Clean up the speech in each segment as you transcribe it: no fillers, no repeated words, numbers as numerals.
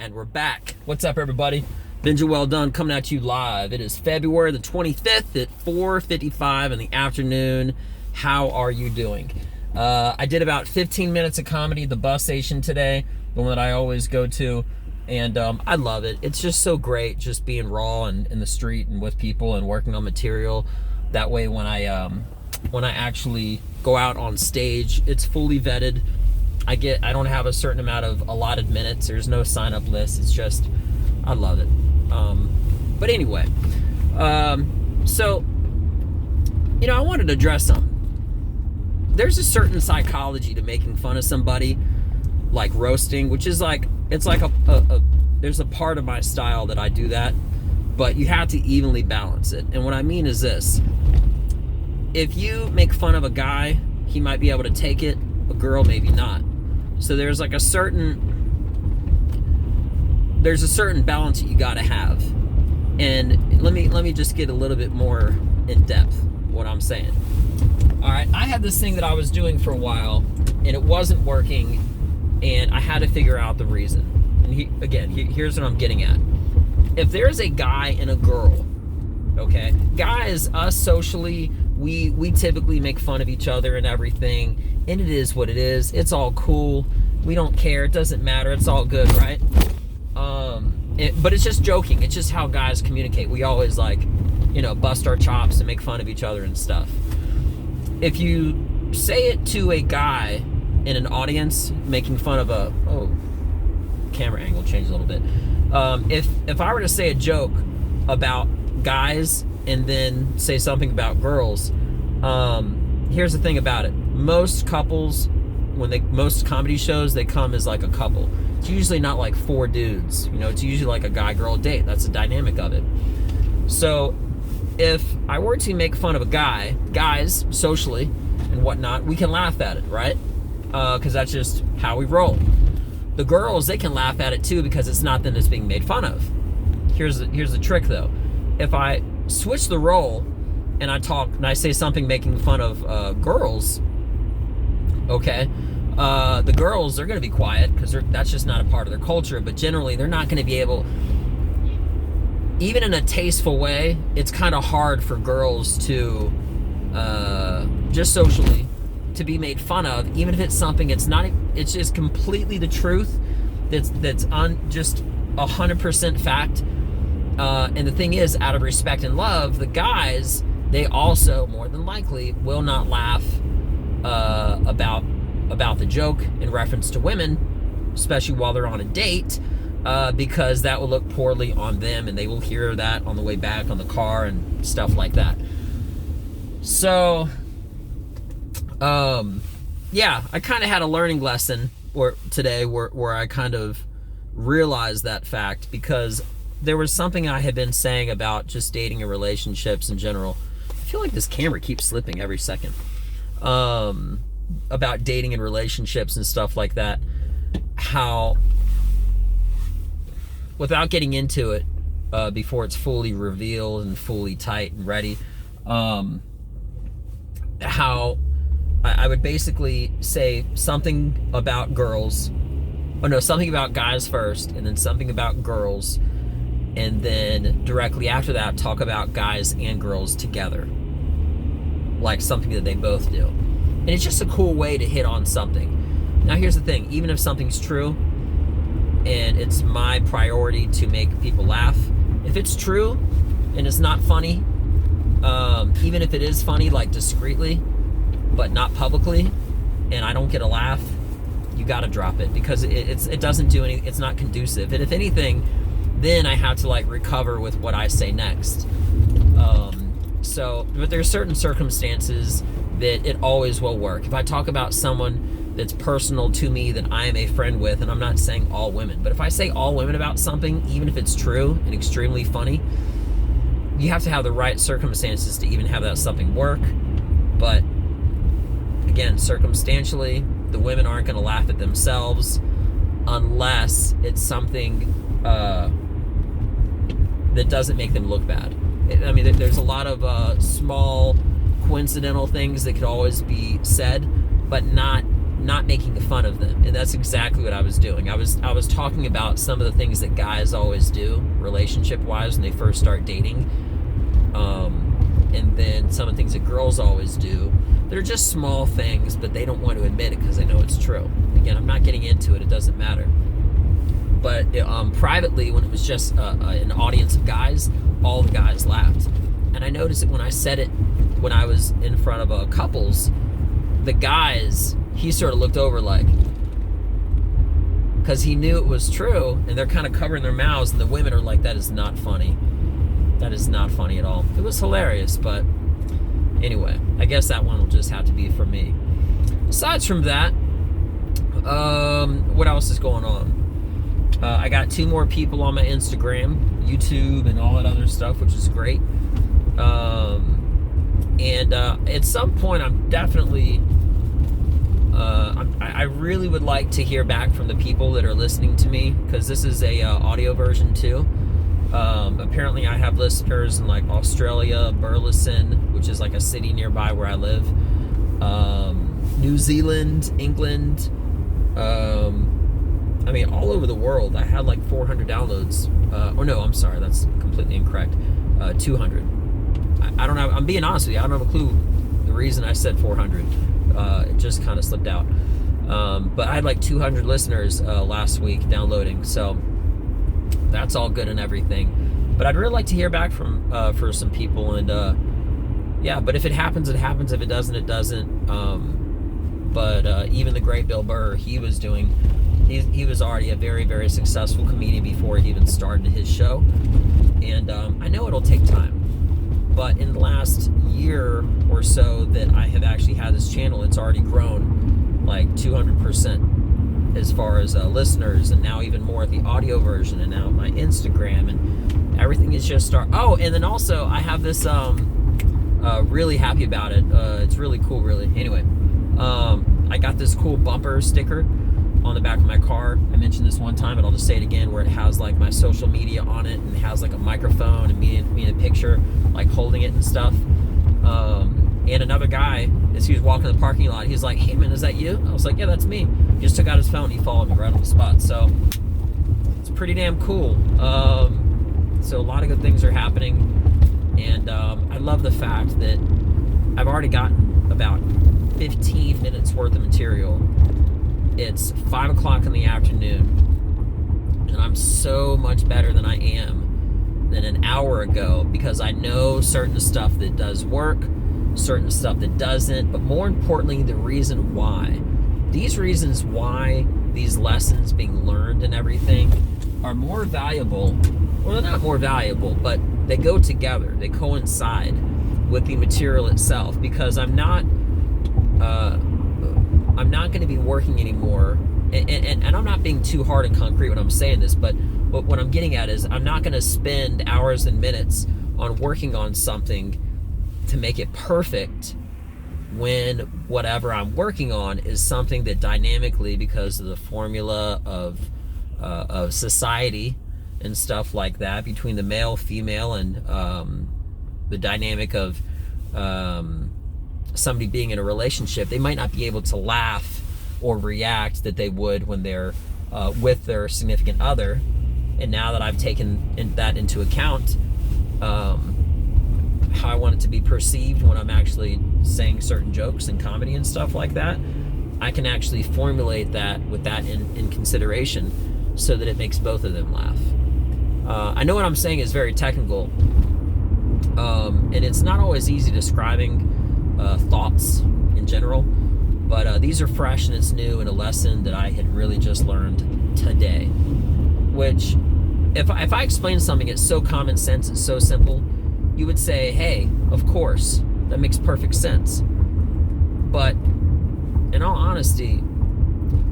And we're back. What's up, everybody? Benja Well Done coming at you live. It is February the 25th at 4:55 in the afternoon. How are you doing? I did about 15 minutes of comedy at the bus station today, the one that I always go to, and I love it. It's just so great just being raw and in the street and with people and working on material. That way when I actually go out on stage, it's fully vetted. I don't have a certain amount of allotted minutes. There's no sign up list. It's just, I love it. But anyway, so, I wanted to address something. There's a certain psychology to making fun of somebody, like roasting, which is like, it's like there's a part of my style that I do that, but you have to evenly balance it. And what I mean is this: if you make fun of a guy, he might be able to take it, a girl maybe not. So there's like a certain balance that you got to have. And let me just get a little bit more in depth what I'm saying. All right, I had this thing that I was doing for a while and it wasn't working, and I had to figure out the reason. And here's what I'm getting at. If there's a guy and a girl, okay, guys, us socially, we typically make fun of each other and everything, and it is what it is. It's all cool. We don't care. It doesn't matter. It's all good, right? But it's just joking. It's just how guys communicate. We always bust our chops and make fun of each other and stuff. If you say it to a guy in an audience making fun of camera angle changed a little bit. If I were to say a joke about guys and then say something about girls, here's the thing about it. Most couples, most comedy shows, they come as like a couple. It's usually not like four dudes. It's usually like a guy-girl date. That's the dynamic of it. So if I were to make fun of a guy, guys, socially and whatnot, we can laugh at it, right? Because that's just how we roll. The girls, they can laugh at it too because it's not them that's being made fun of. Here's the trick though. If I switch the role and I say something making fun of girls, okay, the girls, they're going to be quiet because that's just not a part of their culture. But generally, they're not going to be able, even in a tasteful way, it's kind of hard for girls to, just socially, to be made fun of, even if it's something it's just completely the truth, that's just 100% fact. And the thing is, out of respect and love, the guys, they also more than likely will not laugh about the joke in reference to women, especially while they're on a date, because that will look poorly on them, and they will hear that on the way back on the car and stuff like that. So, I kind of had a learning lesson today where I kind of realized that fact, because there was something I had been saying about just dating and relationships in general. I feel like this camera keeps slipping every second. About dating and relationships and stuff like that. How, without getting into it, before it's fully revealed and fully tight and ready, how I would basically say something about girls, something about guys first, and then something about girls, and then directly after that talk about guys and girls together, like something that they both do. And it's just a cool way to hit on something. Now here's the thing, even if something's true and it's my priority to make people laugh, if it's true and it's not funny, even if it is funny, like discreetly but not publicly, and I don't get a laugh, you gotta drop it, because it doesn't do anything. It's not conducive. And if anything, then I have to recover with what I say next. But there's certain circumstances that it always will work. If I talk about someone that's personal to me that I am a friend with, and I'm not saying all women, but if I say all women about something, even if it's true and extremely funny, you have to have the right circumstances to even have that something work. But again, circumstantially, the women aren't going to laugh at themselves unless it's something that doesn't make them look bad. There's a lot of small coincidental things that could always be said, but not not making fun of them. And that's exactly what I was doing. I was talking about some of the things that guys always do relationship-wise when they first start dating. And then some of the things that girls always do. They're just small things, but they don't want to admit it because they know it's true. Again, I'm not getting into it. It doesn't matter. But privately, when it was just an audience of guys, all the guys laughed. And I noticed it when I said it when I was in front of couples. The guys, he sort of looked over like, because he knew it was true, and they're kind of covering their mouths, and the women are like, that is not funny. That is not funny at all. It was hilarious, but anyway, I guess that one will just have to be for me. Aside from that, what else is going on? I got 2 more people on my Instagram, YouTube, and all that other stuff, which is great. And at some point, I'm definitely, I really would like to hear back from the people that are listening to me, because this is a audio version too. Apparently, I have listeners in like Australia, Burleson, which is like a city nearby where I live, New Zealand, England, I mean, all over the world. I had like 400 downloads. Or no, I'm sorry, that's completely incorrect. 200. I don't know. I'm being honest with you. I don't have a clue the reason I said 400. It just kind of slipped out. But I had like 200 listeners last week downloading, so that's all good and everything. But I'd really like to hear back from for some people, and yeah. But if it happens, it happens. If it doesn't, it doesn't. But even the great Bill Burr, he was already a very, very successful comedian before he even started his show. And I know it'll take time. But in the last year or so that I have actually had this channel, it's already grown like 200% as far as listeners, and now even more at the audio version, and now my Instagram, and everything is just Oh, and then also I have this, really happy about it. It's really cool, really. Anyway, I got this cool bumper sticker on the back of my car. I mentioned this one time, and I'll just say it again, where it has like my social media on it, and it has like a microphone and me in a picture, like holding it and stuff. And another guy, as he was walking in the parking lot, he's like, "Hey man, is that you?" I was like, "Yeah, that's me." He just took out his phone, he followed me right on the spot. So it's pretty damn cool. So a lot of good things are happening, and I love the fact that I've already gotten about 15 minutes worth of material. It's 5 o'clock in the afternoon, and I'm so much better than I am than an hour ago, because I know certain stuff that does work, certain stuff that doesn't, but more importantly, the reason why. These reasons why these lessons being learned and everything are more valuable, well, they're not more valuable, but they go together, they coincide with the material itself, because I'm not going to be working anymore, and I'm not being too hard and concrete when I'm saying this, but what I'm getting at is I'm not going to spend hours and minutes on working on something to make it perfect when whatever I'm working on is something that dynamically, because of the formula of society and stuff like that, between the male, female, and the dynamic of somebody being in a relationship, they might not be able to laugh or react that they would when they're with their significant other. And now that I've taken that into account, how I want it to be perceived when I'm actually saying certain jokes and comedy and stuff like that, I can actually formulate that with that in consideration, so that it makes both of them laugh. I know what I'm saying is very technical, and it's not always easy describing thoughts in general, but these are fresh and it's new, and a lesson that I had really just learned today, which if I explain something, it's so common sense, it's so simple, you would say, hey, of course, that makes perfect sense. But in all honesty,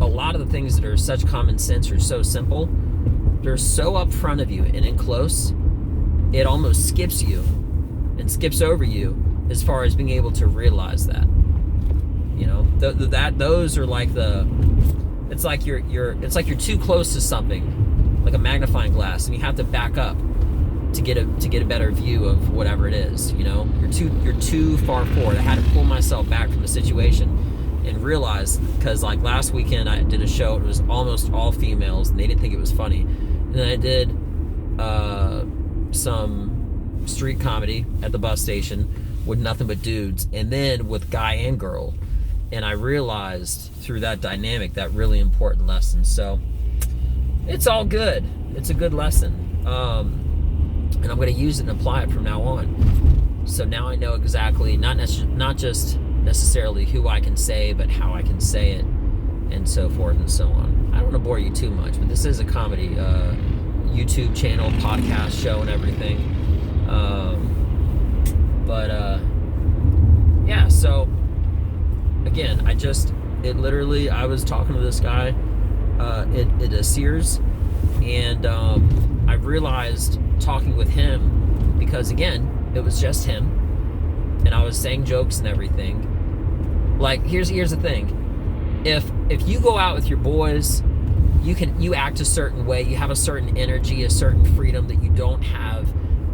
a lot of the things that are such common sense are so simple, they're so up front of you and in close, it almost skips you and skips over you as far as being able to realize that. You know, those are like it's like you're too close to something, like a magnifying glass, and you have to back up to get a better view of whatever it is. You know, you're too far forward. I had to pull myself back from the situation and realized, because like last weekend I did a show, it was almost all females, and they didn't think it was funny. And then I did some street comedy at the bus station with nothing but dudes, and then with guy and girl. And I realized through that dynamic that really important lesson. So it's all good. It's a good lesson. And I'm going to use it and apply it from now on. So now I know exactly, not just necessarily who I can say, but how I can say it, and so forth and so on. I don't want to bore you too much, but this is a comedy YouTube channel, podcast show, and everything. Yeah, so again, I was talking to this guy at a Sears, and I realized talking with him, because again, it was just him, and I was saying jokes and everything. Like, here's the thing. If you go out with your boys, you act a certain way, you have a certain energy, a certain freedom that you don't have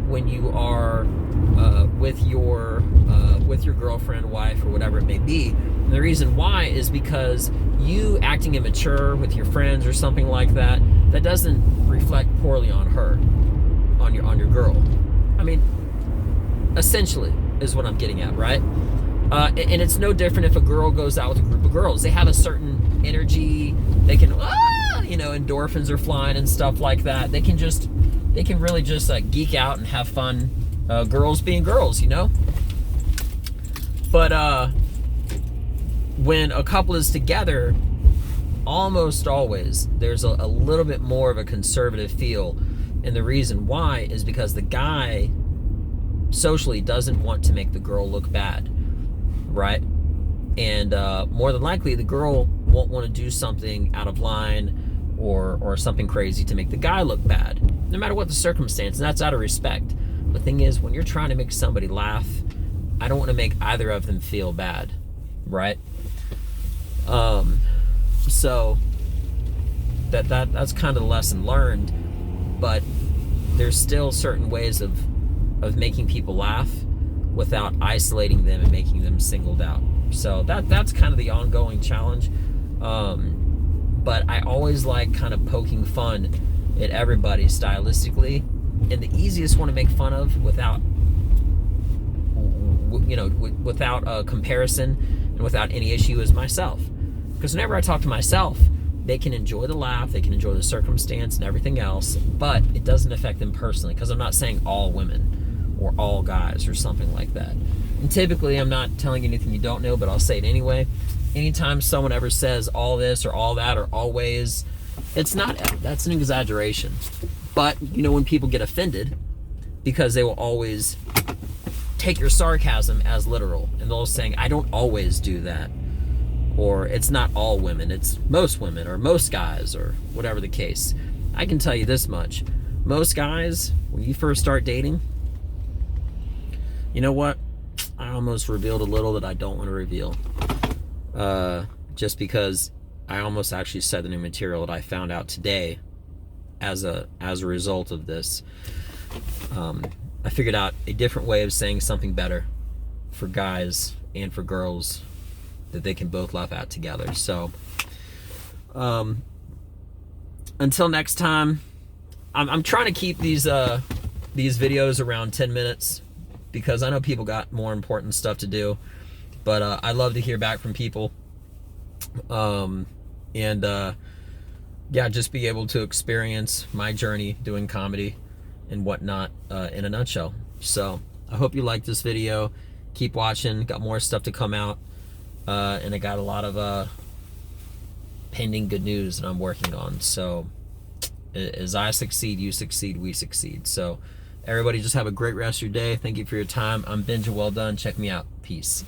when you are with your girlfriend, wife, or whatever it may be. And the reason why is because you acting immature with your friends or something like that doesn't reflect poorly on her, on your girl. I mean, essentially is what I'm getting at, right? And it's no different if a girl goes out with a group of girls. They have a certain energy. They can, endorphins are flying and stuff like that. They can really just like geek out and have fun. Girls being girls, But when a couple is together, almost always there's a little bit more of a conservative feel. And the reason why is because the guy socially doesn't want to make the girl look bad, right? And more than likely the girl won't want to do something out of line or something crazy to make the guy look bad, no matter what the circumstance. And that's out of respect. The thing is, when you're trying to make somebody laugh, I don't want to make either of them feel bad, right? So that's kind of the lesson learned. But there's still certain ways of making people laugh without isolating them and making them singled out. So that's kind of the ongoing challenge. But I always like kind of poking fun at everybody stylistically, and the easiest one to make fun of without a comparison and without any issue is myself. Because whenever I talk to myself, they can enjoy the laugh, they can enjoy the circumstance and everything else, but it doesn't affect them personally, because I'm not saying all women or all guys or something like that. And typically I'm not telling you anything you don't know, but I'll say it anyway. Anytime someone ever says all this or all that or always, that's an exaggeration. But when people get offended, because they will always take your sarcasm as literal, and they'll saying, I don't always do that, or it's not all women, it's most women or most guys, or whatever the case. I can tell you this much: most guys, when you first start dating, you know what, I almost revealed a little that I don't want to reveal, just because I almost actually said the new material that I found out today as a result of this. I figured out a different way of saying something better for guys and for girls that they can both laugh at together. So until next time, I'm trying to keep these videos around 10 minutes, because I know people got more important stuff to do, but I love to hear back from people, just be able to experience my journey doing comedy and whatnot in a nutshell. So I hope you liked this video. Keep watching, got more stuff to come out, and I got a lot of pending good news that I'm working on. So as I succeed, you succeed, we succeed. So everybody just have a great rest of your day. Thank you for your time. I'm Benja Well Done. Check me out. Peace.